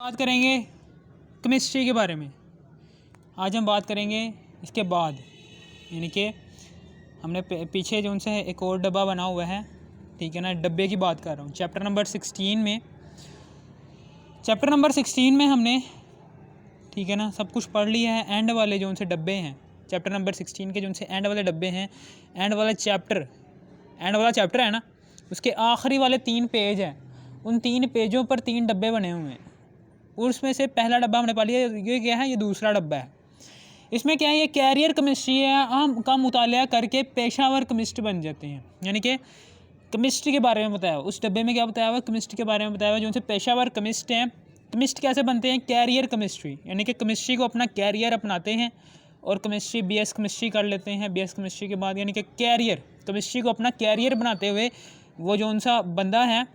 बात करेंगे केमिस्ट्री के बारे में। आज हम बात करेंगे इसके बाद, यानी कि हमने पीछे जो उनसे एक और डब्बा बना हुआ है, ठीक है ना, डब्बे की बात कर रहा हूँ। चैप्टर नंबर 16 में हमने, ठीक है ना, सब कुछ पढ़ लिया है। एंड वाले जो उनसे डब्बे हैं, चैप्टर नंबर 16 के जो उनसे एंड वाले डब्बे हैं, एंड वाला चैप्टर है ना, उसके आखिरी वाले 3 पेज हैं। उन 3 पेजों पर 3 डब्बे बने हुए हैं। उसमें से पहला डब्बा हमने पढ़ लिया, ये क्या है, ये दूसरा डब्बा है। इसमें क्या है, ये कैरियर केमिस्ट्री है। हम का मुताला करके पेशावर केमिस्ट बन जाते हैं, यानी कि केमिस्ट्री के बारे में बताया हुआ। उस डब्बे में क्या बताया हुआ, केमिस्ट्री के बारे में बताया हुआ। जो उनसे पेशावर केमिस्ट हैं, केमिस्ट कैसे बनते हैं, कैरियर केमिस्ट्री, यानी कि केमिस्ट्री को अपना कैरियर अपनाते हैं और केमिस्ट्री BS केमिस्ट्री कर लेते हैं। BS केमिस्ट्री के बाद यानी कि कैरियर, केमिस्ट्री को अपना कैरियर बनाते हुए वो जो उनसा बंदा है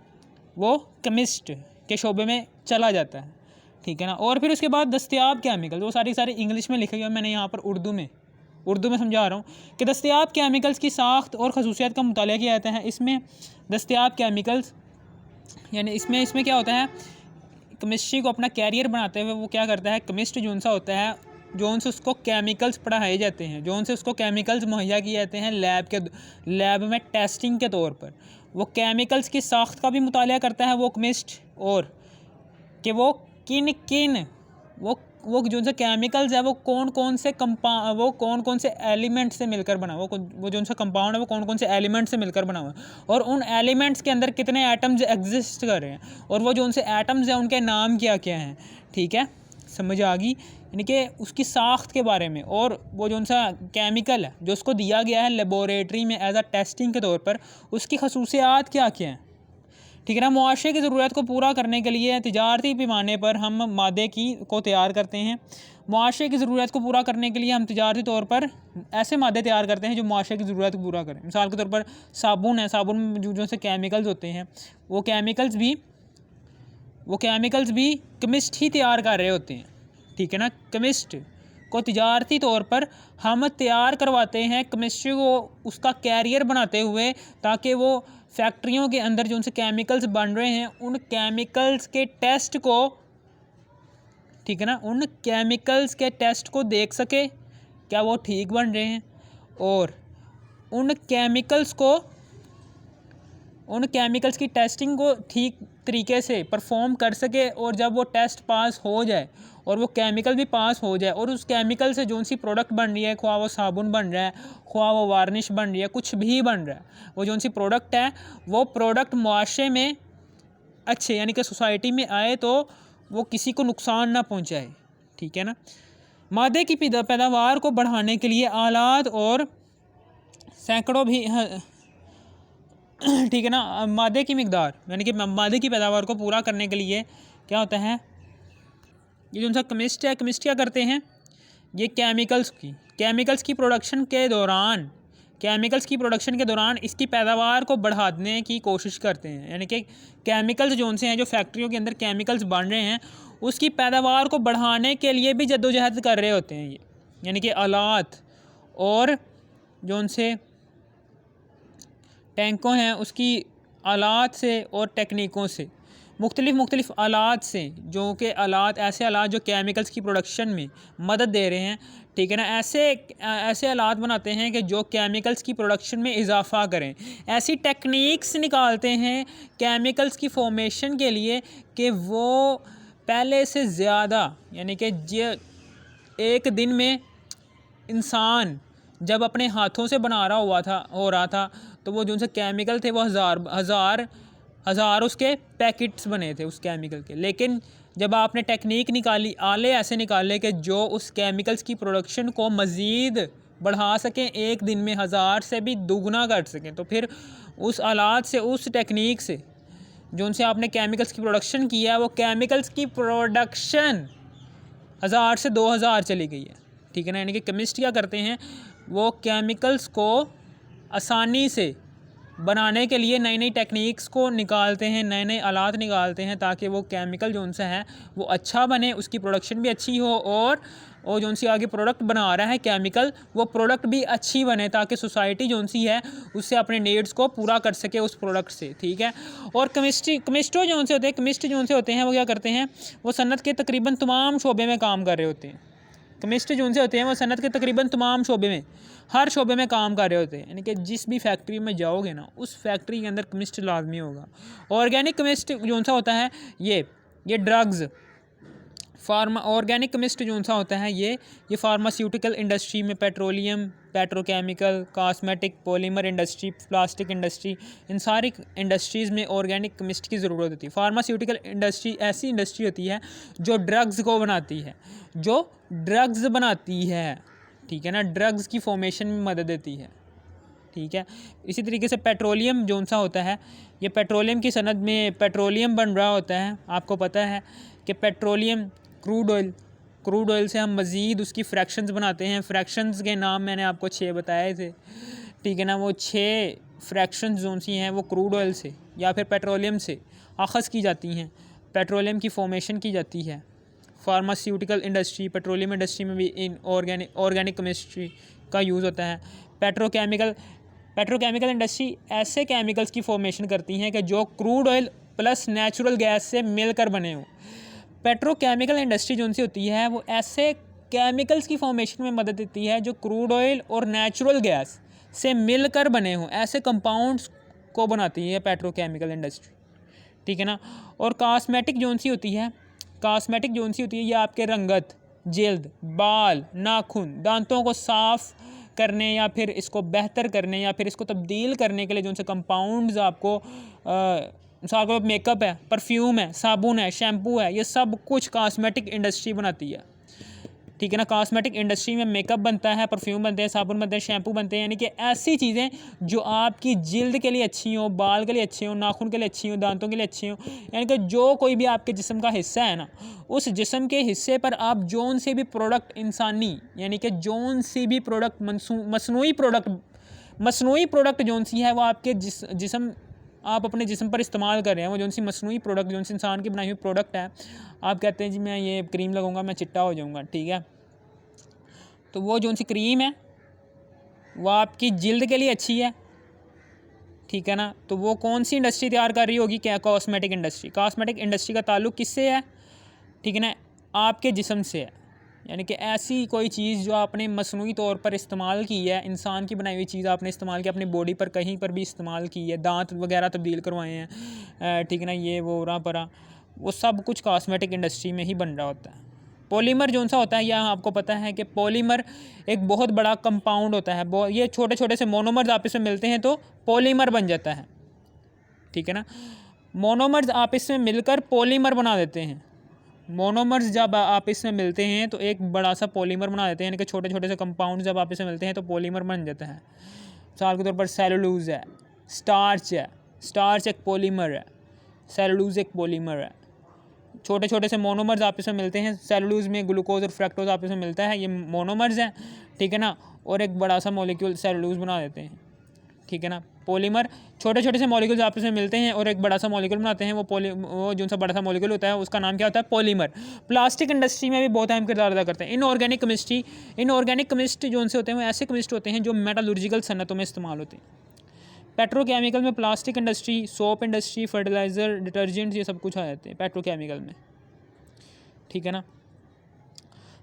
वो केमिस्ट के शोबे में चला जाता है, ठीक है ना। और फिर उसके बाद दस्तयाब केमिकल, वो सारी इंग्लिश में लिखे हुए, मैंने यहाँ पर उर्दू में समझा रहा हूँ कि दस्तयाब केमिकल्स की साख्त और खसूसियात का मुताला किया जाता है। इसमें दस्तयाब केमिकल्स यानी इसमें क्या होता है, केमिस्ट्री को अपना कैरियर बनाते हुए वो क्या करता है, केमिस्ट जो उनसा होता है, जो उनसे उसको केमिकल्स पढ़ाए जाते हैं, जो उनसे उसको केमिकल्स मुहैया किए जाते हैं लैब में टेस्टिंग के तौर पर। वो केमिकल्स की साख्त का भी मुताला करता है वो केमिस्ट, और कि वो किन वो जो उनसे केमिकल्स है वो कौन कौन से एलिमेंट से मिलकर बना, वो जो उनसे कंपाउंड है वो कौन कौन से एलिमेंट से मिलकर बना हुआ है, और उन एलिमेंट्स के अंदर कितने एटम्स एग्जिस्ट कर रहे हैं, और वो जो उनसे एटम्स हैं उनके नाम क्या क्या हैं, ठीक है, समझ आ गई। यानी कि उसकी साख्त के बारे में, और वो जो उनसा केमिकल है जो उसको दिया गया है लेबोरेटरी में एज अ टेस्टिंग के तौर पर, उसकी खसूसियात क्या क्या हैं, ठीक है ना। मुआशरे की ज़रूरत को पूरा करने के लिए तिजारती पैमाने पर हम मादे को तैयार करते हैं। मुआशरे की ज़रूरत को पूरा करने के लिए हम तिजारती तौर पर ऐसे मादे तैयार करते हैं जो मुआशरे की ज़रूरत को पूरा करें। मिसाल के तौर पर साबुन है, साबुन में जो से केमिकल्स होते हैं, वो केमिकल्स भी केमिस्ट ही तैयार कर रहे होते हैं, ठीक है ना। केमिस्ट को तिजारती तौर पर हम तैयार करवाते हैं केमिस्ट्री को उसका कैरियर बनाते हुए, ताकि वो फैक्ट्रियों के अंदर जो उनसे केमिकल्स बन रहे हैं उन केमिकल्स के टेस्ट को, ठीक है ना, उन केमिकल्स के टेस्ट को देख सके क्या वो ठीक बन रहे हैं, और उन केमिकल्स की टेस्टिंग को ठीक तरीके से परफॉर्म कर सके, और जब वो टेस्ट पास हो जाए और वो केमिकल भी पास हो जाए, और उस केमिकल से जो सी प्रोडक्ट बन रही है, ख्वाह वो साबुन बन रहा है, ख्वाह वो वार्निश बन रही है, कुछ भी बन रहा है, वो जो सी प्रोडक्ट है वो प्रोडक्ट मुआशरे में अच्छे यानी कि सोसाइटी में आए तो वो किसी को नुकसान ना पहुँचाए, ठीक है ना। मादे की पैदावार को बढ़ाने के लिए आलात और सैकड़ों भी, ठीक है ना, मादे की मिकदार यानी कि मादे की पैदावार को पूरा करने के लिए क्या होता है, ये जो उनका केमिस्ट है, केमिस्ट क्या करते हैं, ये केमिकल्स की प्रोडक्शन के दौरान इसकी पैदावार को बढ़ाने की कोशिश करते हैं। यानी कि केमिकल्स जो उनसे हैं, जो फैक्ट्रियों के अंदर केमिकल्स बन रहे हैं, उसकी पैदावार को बढ़ाने के लिए भी जद्दोजहद कर रहे होते हैं ये, यानी कि आलात और जो उनसे टैंकों हैं उसकी आलात से और टेक्निकों से, मुख्तलिफ आलात से, जो कि ऐसे आलात जो केमिकल्स की प्रोडक्शन में मदद दे रहे हैं, ठीक है ना। ऐसे आलात बनाते हैं कि जो केमिकल्स की प्रोडक्शन में इजाफ़ा करें। ऐसी टेक्निक्स निकालते हैं केमिकल्स की फॉर्मेशन के लिए कि वो पहले से ज़्यादा, यानी कि एक दिन में इंसान जब अपने हाथों से हो रहा था तो वो जो उनसे केमिकल थे वो हज़ार उसके पैकेट्स बने थे उस केमिकल के। लेकिन जब आपने टेक्निक निकाली, आले ऐसे निकाले कि जो उस केमिकल्स की प्रोडक्शन को मज़ीद बढ़ा सकें, एक दिन में 1000 से भी दुगना कर सकें, तो फिर उस आलात से, उस टेक्निक से जो उनसे आपने केमिकल्स की प्रोडक्शन किया है, वो केमिकल्स की प्रोडक्शन 1000 से 2000 चली गई है, ठीक है ना। यानी कि केमिस्ट क्या करते हैं, वो केमिकल्स को आसानी से बनाने के लिए नई नई टेक्निक्स को निकालते हैं, नए नए आलात निकालते हैं ताकि वो केमिकल जो उनसे है वो अच्छा बने, उसकी प्रोडक्शन भी अच्छी हो और जो उनसे आगे प्रोडक्ट बना रहा है केमिकल वो प्रोडक्ट भी अच्छी बने ताकि सोसाइटी जो उनसी है उससे अपने नीड्स को पूरा कर सके उस प्रोडक्ट से, ठीक है। और केमिस्टो जो उनसे होते हैं, केमिस्ट जो उनसे होते हैं वो क्या करते हैं, वो सनत के तकरीबन तमाम शोबे में काम कर रहे होते हैं। केमिस्ट जो उनसे होते हैं वो सनत के तकरीबन तमाम शोबे में, हर शोबे में काम कर रहे होते हैं, यानी कि जिस भी फैक्ट्री में जाओगे ना उस फैक्ट्री के अंदर केमिस्ट लाजमी होगा। ऑर्गेनिक केमिस्ट जो सा होता है ये ड्रग्स ऑर्गेनिक केमिस्ट जो सा होता है ये फार्मास्यूटिकल इंडस्ट्री में, petroleum, petrochemical, cosmetic, polymer industry, plastic industry, इन सारी इंडस्ट्रीज़ में ऑर्गेनिक केमिस्ट की ज़रूरत होती है। फार्मास्यूटिकल इंडस्ट्री ऐसी इंडस्ट्री होती है जो ड्रग्स को बनाती है, ठीक है ना, ड्रग्स की फॉर्मेशन में मदद देती है, ठीक है। इसी तरीके से पेट्रोलियम जो सा होता है, ये पेट्रोलियम की सनद में पेट्रोलियम बन रहा होता है। आपको पता है कि पेट्रोलियम क्रूड ऑयल से हम मज़ीद उसकी फ्रैक्शंस बनाते हैं। फ्रैक्शंस के नाम मैंने आपको 6 बताए थे, ठीक है ना। वो 6 फ्रैक्शंस जो सी हैं वो क्रूड ऑयल से या फिर पेट्रोलियम से अख़ज़ की जाती हैं, पेट्रोलियम की फॉर्मेशन की जाती है। फार्मास्यूटिकल इंडस्ट्री, पेट्रोलियम इंडस्ट्री में भी इन ऑर्गेनिक केमिस्ट्री का यूज़ होता है। पेट्रोकेमिकल इंडस्ट्री ऐसे केमिकल्स की फॉर्मेशन करती हैं कि जो crude oil plus natural gas से मिलकर बने हों। पेट्रोकेमिकल इंडस्ट्री जो सी होती है वो ऐसे केमिकल्स की फॉर्मेशन में मदद देती है जो क्रूड ऑयल और नेचुरल गैस से मिलकर बने हों, ऐसे कंपाउंड्स को बनाती है पेट्रोकेमिकल इंडस्ट्री, ठीक है ना। और कॉस्मेटिक जो सी होती है ये आपके रंगत, जल्द, बाल, नाखून, दांतों को साफ़ करने या फिर इसको बेहतर करने या फिर इसको तब्दील करने के लिए जो से कंपाउंड्स आपको मेकअप है, परफ्यूम है, साबुन है, शैम्पू है, ये सब कुछ कॉस्मेटिक इंडस्ट्री बनाती है, ठीक है ना। कॉस्मेटिक इंडस्ट्री में मेकअप बनता है, परफ्यूम बनते हैं, साबुन बनते हैं, शैम्पू बनते हैं, यानी कि ऐसी चीज़ें जो आपकी जिल्द के लिए अच्छी हो, बाल के लिए अच्छी हो, नाखून के लिए अच्छी हो, दांतों के लिए अच्छी हो, यानी कि जो कोई भी आपके जिस्म का हिस्सा है ना, उस जिस्म के हिस्से पर आप जौन से भी प्रोडक्ट इंसानी यानी कि जौन सी भी प्रोडक्ट मसनूई प्रोडक्ट जौन सी है वो आपके जिस्म आप अपने जिस्म पर इस्तेमाल कर रहे हैं, वो जौन सी मसनूई प्रोडक्ट जौन सी इंसान की बनाई हुई प्रोडक्ट है, आप कहते हैं जी मैं ये क्रीम लगाऊंगा मैं चिट्टा हो जाऊंगा, ठीक है। तो वो जौन सी क्रीम है वो आपकी जिल्द के लिए अच्छी है, ठीक है ना। तो वो कौन सी इंडस्ट्री तैयार कर रही होगी, क्या, कॉस्मेटिक इंडस्ट्री। कॉस्मेटिक इंडस्ट्री का ताल्लुक़ किससे है, ठीक है ना, आपके जिस्म से है, यानी कि ऐसी कोई चीज़ जो आपने मसनूई तौर पर इस्तेमाल की है, इंसान की बनाई हुई चीज़ आपने इस्तेमाल की, अपनी बॉडी पर कहीं पर भी इस्तेमाल की है, दांत वगैरह तब्दील करवाए हैं, ठीक है ना, ये वो परा वो सब कुछ कॉस्मेटिक इंडस्ट्री में ही बन रहा होता है। पॉलीमर जो सा होता है, यह आपको पता है कि पॉलीमर एक बहुत बड़ा कंपाउंड होता है, ये छोटे छोटे से मोनोमर्स आपस में मिलते हैं तो पॉलीमर बन जाता है, ठीक है ना। मोनोमर्स आपस में मिलकर पॉलीमर बना देते हैं। मोनोमर्स जब आपस में मिलते हैं तो एक बड़ा सा पॉलीमर बना देते हैं, यानी कि छोटे छोटे से कंपाउंड जब आपस में मिलते हैं तो पॉलीमर बन जाता है। मिसाल के तौर पर सेलुलोज है, स्टार्च एक पॉलीमर है, सेलुलोज एक पॉलीमर है। छोटे छोटे से मोनोमर्स आपस में मिलते हैं, सेलुलोज में ग्लूकोज और फ्रक्टोज आपस में मिलता है, ये मोनोमर्स हैं, ठीक है ना। और एक बड़ा सा मॉलिक्यूल सेलुलोज बना देते हैं, ठीक है ना। पॉलीमर छोटे छोटे से मॉलिक्यूल्स आपस में मिलते हैं और एक बड़ा सा मॉलिक्यूल बनाते हैं, वो जो सा बड़ा सा मॉलिक्यूल होता है उसका नाम क्या होता है, पॉलीमर। प्लास्टिक इंडस्ट्री में भी बहुत अहम किरदार अदा करते हैं। इनऑर्गेनिक केमिस्ट्री जो उनसे होते हैं वो ऐसे केमिस्ट होते हैं जो मेटालर्जिकल सन्नतों में इस्तेमाल होते हैं। पेट्रोकेमिकल में plastic industry, soap industry, fertiliser, detergents, ये सब कुछ आ जाते हैं पेट्रोकेमिकल में, ठीक है ना।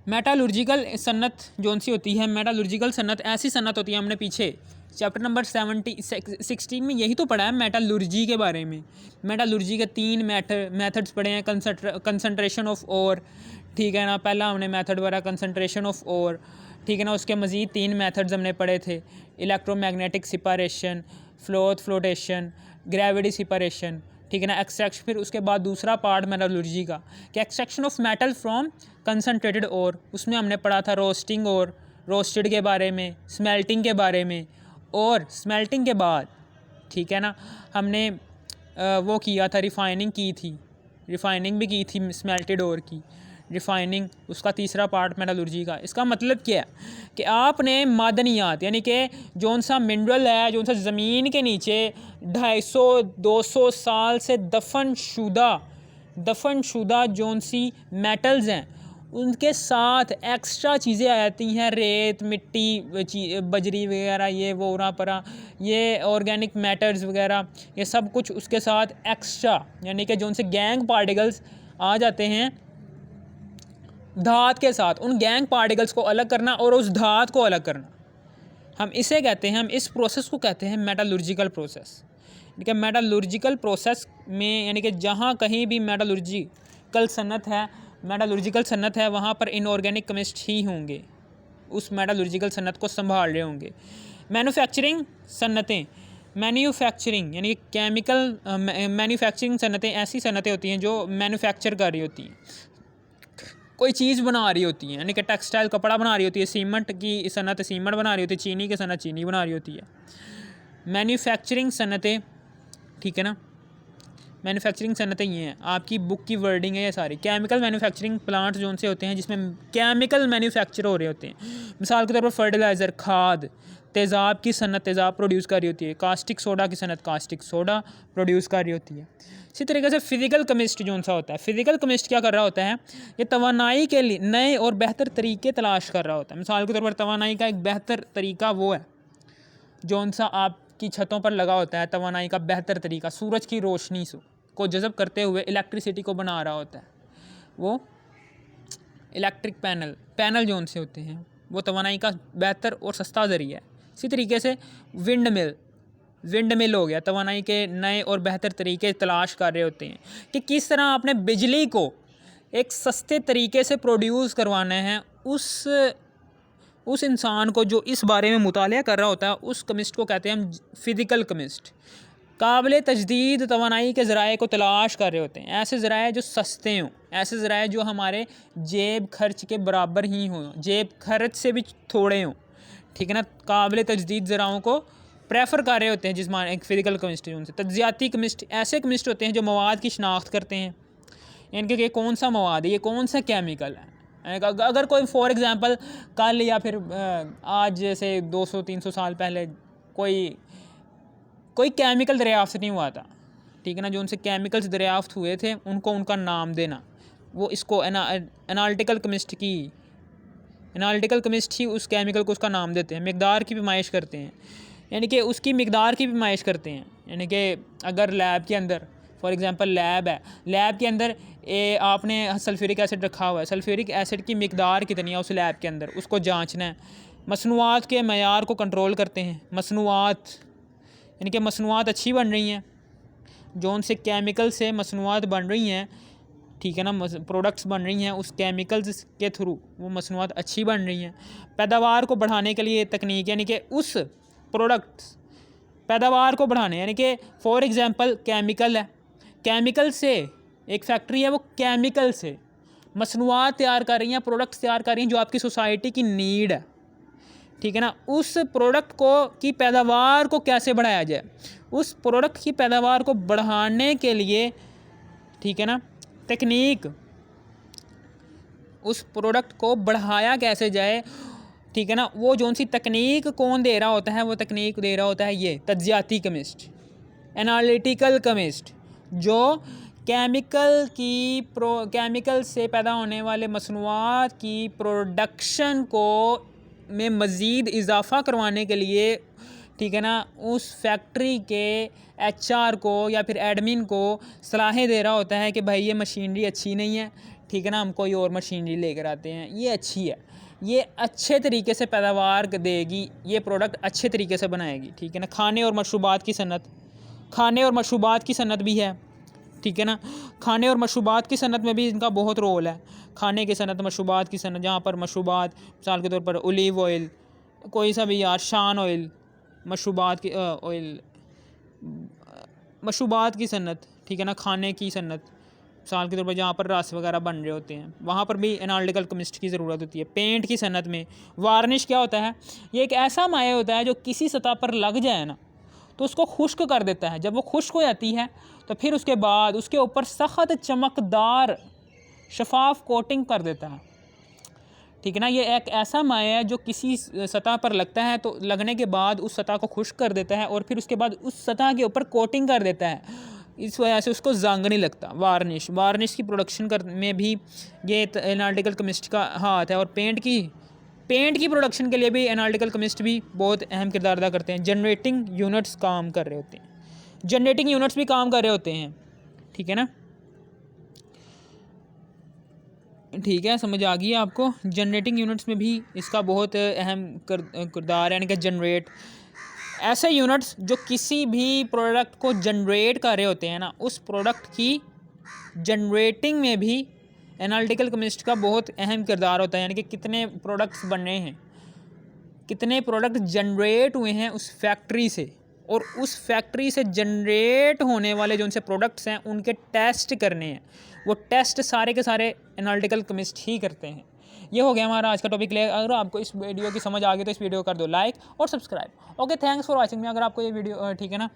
मेटालर्जिकल सन्नत जौन सी होती है, मेटालर्जिकल सन्नत ऐसी सन्नत होती है, हमने पीछे चैप्टर नंबर 16 में यही तो पढ़ा है मेटालर्जी के बारे में। मेटालर्जी के 3 मेथड्स पढ़े हैं, कंसंट्रेशन ऑफ ओर, ठीक है ना, पहला हमने मेथड पढ़ा कंसंट्रेशन ऑफ ओर, ठीक है ना। उसके मज़ीद 3 मेथड्स हमने पढ़े थे, electromagnetic separation, flotation, gravity separation, ठीक है ना, एक्सट्रैक्शन। फिर उसके बाद दूसरा पार्ट मेटालर्जी का कि extraction of metal from concentrated ore, उसमें हमने पढ़ा था रोस्टिंग और रोस्टेड के बारे में, स्मेल्टिंग के बारे में, और स्मेल्टिंग के बाद, ठीक है ना, हमने वो किया था रिफ़ाइनिंग भी की थी स्मेल्टेड ओर की, रिफाइनिंग, उसका तीसरा पार्ट मेटलर्जी का। इसका मतलब क्या है कि आपने मादनियात यानी कि जौन सा मिनरल है, जौन सा ज़मीन के नीचे 250-200 साल से दफन शुदा जौन सी मेटल्स हैं उनके साथ एक्स्ट्रा चीज़ें आ जाती हैं, रेत, मिट्टी, बजरी वगैरह, ये वो उरा परा, ये ऑर्गेनिक मैटर्स वगैरह, ये सब कुछ उसके साथ एक्स्ट्रा यानी कि जौन से गैंग पार्टिकल्स आ जाते हैं धात के साथ, उन गैंग पार्टिकल्स को अलग करना और उस धात को अलग करना, हम इसे कहते हैं, हम इस प्रोसेस को कहते हैं मेटलर्जिकल प्रोसेस। यानी कि मेटलर्जिकल प्रोसेस में यानी कि जहाँ कहीं भी मेटलर्जिकल सनत है वहाँ पर इनऑर्गेनिक केमिस्ट ही होंगे, उस मेटलर्जिकल सनत को संभाल रहे होंगे। मैन्युफैक्चरिंग सनतें, मैन्युफैक्चरिंग यानी कि केमिकल मैन्युफैक्चरिंग सनतें ऐसी सनतें होती हैं जो मैन्युफैक्चर कर रही होती हैं, कोई चीज़ बना रही होती है, यानी कि टेक्सटाइल कपड़ा बना रही होती है, सीमेंट की सनत सीमेंट बना रही होती है, चीनी की सनत चीनी बना रही होती है। मैन्युफैक्चरिंग सनतें, ठीक है ना, मैन्युफैक्चरिंग सनतें ये हैं, आपकी बुक की वर्डिंग है ये सारी। केमिकल मैन्युफैक्चरिंग प्लांट जो से होते हैं जिसमें केमिकल मैन्युफैक्चर हो रहे होते हैं, मिसाल के तौर पर फर्टिलाइज़र, खाद, तेज़ाब की सनत तेज़ाब प्रोड्यूस कर रही होती है, कास्टिक सोडा की सनत कास्टिक सोडा प्रोड्यूस कर रही होती है। इसी तरीके से फ़िज़िकल केमिस्ट जो सा होता है, फ़िज़िकल केमिस्ट क्या कर रहा होता है, ये तवानाई के लिए नए और बेहतर तरीके तलाश कर रहा होता है। मिसाल के तौर पर तवानाई का एक बेहतर तरीका वो है जौन सा आपकी छतों पर लगा होता है, तवानाई का बेहतर तरीका सूरज की रोशनी को जज़ब करते हुए इलेक्ट्रिसिटी को बना रहा होता है, वो इलेक्ट्रिक पैनल जौन से होते हैं वो तवानाई का बेहतर और सस्ता ज़रिया है। इसी तरीके से विंड मिल हो गया, तवानाई के नए और बेहतर तरीके तलाश कर रहे होते हैं कि किस तरह आपने बिजली को एक सस्ते तरीके से प्रोड्यूस करवाना है। उस इंसान को जो इस बारे में मुतालिया कर रहा होता है उस केमिस्ट को कहते हैं हम फ़िज़िकल केमिस्ट। काबिल तजदीद तवानाई के ज़राए को तलाश कर रहे होते हैं, ऐसे ज़राए जो सस्ते हों, ऐसे ज़राए जो हमारे जेब खर्च के बराबर ही हों, जेब खर्च से भी थोड़े हों, ठीक है ना। काबिल तजदीद ज़राओं को प्रेफर कर रहे होते हैं जिसमें एक फ़िज़िकल केमिस्ट उनसे। तज्ज़ियाती केमिस्ट ऐसे केमिस्ट होते हैं जो मवाद की शनाख्त करते हैं, यानी कि कौन सा मवाद है, ये कौन सा केमिकल है। अगर कोई फॉर एग्ज़ाम्पल कल या फिर आज से 200-300 साल पहले कोई केमिकल दरियाफ्त नहीं हुआ था, ठीक है ना, जो उनसे केमिकल्स दरियाफ्त हुए थे उनको उनका नाम देना, वो इसको एनालिटिकल केमिस्ट ही उस केमिकल को उसका नाम देते हैं। मिकदार की पैमाइश करते हैं, यानी कि उसकी मिकदार की पैमाइश करते हैं, यानी कि अगर लैब के अंदर फॉर एग्ज़ाम्पल लैब है, लैब के अंदर आपने सल्फ्यूरिक एसिड रखा हुआ है, सल्फ्यूरिक एसिड की मिकदार कितनी है उस लैब के अंदर, उसको जांचना है। मसनूआत के मयार को कंट्रोल करते हैं, मसनूआत यानी कि मसनूआत अच्छी बन रही हैं, जो उनसे केमिकल से मसनूआत बन रही हैं, ठीक है ना, प्रोडक्ट्स बन रही हैं उस केमिकल्स के थ्रू, वो मसनूआत अच्छी बन रही हैं। पैदावार को बढ़ाने के लिए तकनीक, यानी कि उस प्रोडक्ट्स पैदावार को बढ़ाने, यानी कि फॉर एग्ज़ाम्पल केमिकल है, केमिकल से एक फैक्ट्री है, वो केमिकल से मसनूआत तैयार कर रही हैं, प्रोडक्ट्स तैयार कर रही हैं जो आपकी सोसाइटी की नीड है, ठीक है ना। उस प्रोडक्ट की पैदावार को कैसे बढ़ाया जाए, उस प्रोडक्ट की पैदावार को बढ़ाने के लिए, ठीक है ना, तकनीक, उस प्रोडक्ट को बढ़ाया कैसे जाए, ठीक है ना, वो जौन सी तकनीक कौन दे रहा होता है, वो तकनीक दे रहा होता है ये तज्ज़ियाती केमिस्ट, एनालिटिकल केमिस्ट, जो केमिकल से पैदा होने वाले मसनूआत की प्रोडक्शन को में मज़ीद इजाफ़ा करवाने के लिए, ठीक है ना, उस फैक्ट्री के HR को या फिर एडमिन को सलाहें दे रहा होता है कि भाई ये मशीनरी अच्छी नहीं है, ठीक है ना, हम कोई और मशीनरी लेकर आते हैं, ये अच्छी है, ये अच्छे तरीके से पैदावार देगी, ये प्रोडक्ट अच्छे तरीके से बनाएगी, ठीक है ना। खाने और मशरूबात की सनत भी है, ठीक है ना, खाने और मशरूबात की सनत में भी इनका बहुत रोल है। खाने की सनत, मशरूबात की सनत, जहाँ पर मशरूबात मिसाल के तौर पर ओलिव ऑयल, कोई सा भी यार, शान ऑयल, मशरूबात की सनत, ठीक है ना, खाने की सनत, मिसाल के तौर पर जहाँ पर रस वगैरह बन रहे होते हैं वहाँ पर भी एनालिटिकल केमिस्ट की ज़रूरत होती है। पेंट की सनत में वार्निश क्या होता है, ये एक ऐसा माया होता है जो किसी सतह पर लग जाए ना तो उसको खुश्क कर देता है। जब वो खुश्क हो जाती है तो फिर उसके बाद उसके ऊपर सख्त चमकदार शफाफ कोटिंग कर देता है, ठीक है ना। ये एक ऐसा माया है जो किसी सतह पर लगता है तो लगने के बाद उस सतह को खुश्क कर देता है और फिर उसके बाद उस सतह के ऊपर कोटिंग कर देता है, इस वजह से उसको जंग नहीं लगता। वार्निश की प्रोडक्शन कर में भी ये एनालिटिकल केमिस्ट का हाथ है, और पेंट की प्रोडक्शन के लिए भी एनालिटिकल केमिस्ट भी बहुत अहम किरदार अदा करते हैं। जनरेटिंग यूनिट्स भी काम कर रहे होते हैं, ठीक है ना। ठीक है, समझ आ गई है आपको। जनरेटिंग यूनिट्स में भी इसका बहुत अहम किरदार है, यानी कि जनरेट ऐसे यूनिट्स जो किसी भी प्रोडक्ट को जनरेट कर रहे होते हैं ना, उस प्रोडक्ट की जनरेटिंग में भी एनालिटिकल केमिस्ट का बहुत अहम किरदार होता है। यानी कि कितने प्रोडक्ट्स बन रहे हैं, कितने प्रोडक्ट जनरेट हुए हैं उस फैक्ट्री से, और उस फैक्ट्री से जनरेट होने वाले जो उनसे प्रोडक्ट्स हैं उनके टेस्ट करने हैं। वो टेस्ट सारे के सारे एनालिटिकल केमिस्ट ही करते हैं। ये हो गया हमारा आज का टॉपिक। अगर आपको इस वीडियो की समझ आ गई तो इस वीडियो को कर दो लाइक और subscribe. Okay, thanks for watching. अगर आपको ये वीडियो ठीक है ना